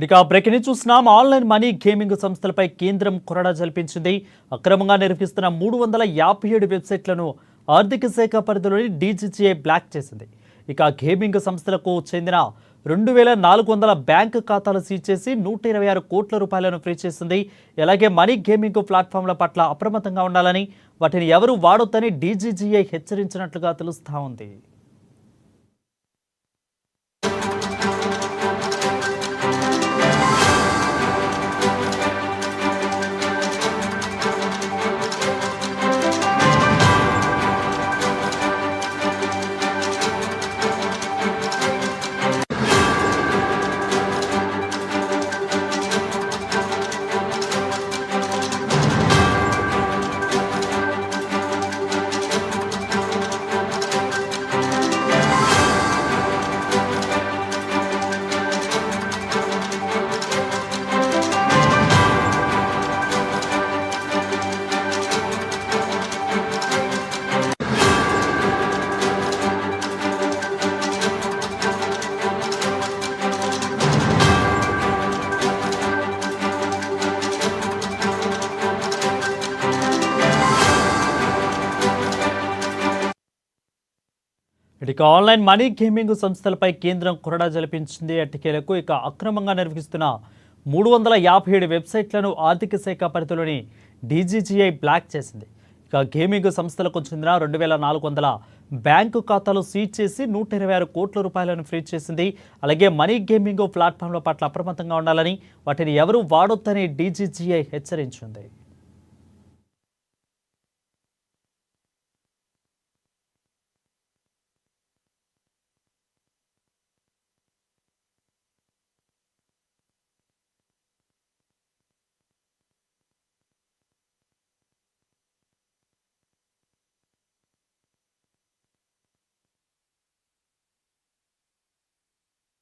ఇక బ్రేక్ ని చూస్తున్నాం. ఆన్లైన్ మనీ గేమింగ్ సంస్థలపై కేంద్రం కొరడా జల్పించింది. అక్రమంగా నిర్వహిస్తున్న 357 వెబ్సైట్లను ఆర్థిక శాఖ పరిధిలోని డీజీజీఐ బ్లాక్ చేసింది. ఇక గేమింగ్ సంస్థలకు చెందిన 2400 బ్యాంకు ఖాతాలు సీజ్ చేసి 126 కోట్ల రూపాయలను ఫ్రీజ్ చేసింది. అలాగే మనీ గేమింగ్ ప్లాట్ఫామ్ల పట్ల అప్రమత్తంగా ఉండాలని, వాటిని ఎవరు వాడొద్దని డీజీజీఐ హెచ్చరించినట్లుగా తెలుస్తా ఉంది. ఇక ఆన్లైన్ మనీ గేమింగ్ సంస్థలపై కేంద్రం కొరడా జల్పించింది. ఎట్టకేలకు ఇక అక్రమంగా నిర్వహిస్తున్న 357 వెబ్సైట్లను ఆర్థిక శాఖ పరిధిలోని డీజీజీఐ బ్లాక్ చేసింది. ఇక గేమింగ్ సంస్థలకు చెందిన 2400 బ్యాంకు ఖాతాలు సీజ్ చేసి 126 కోట్ల రూపాయలను ఫ్రీజ్ చేసింది. అలాగే మనీ గేమింగ్ ప్లాట్ఫామ్ల పట్ల అప్రమత్తంగా ఉండాలని, వాటిని ఎవరు వాడొద్దని డీజీజీఐ హెచ్చరించింది.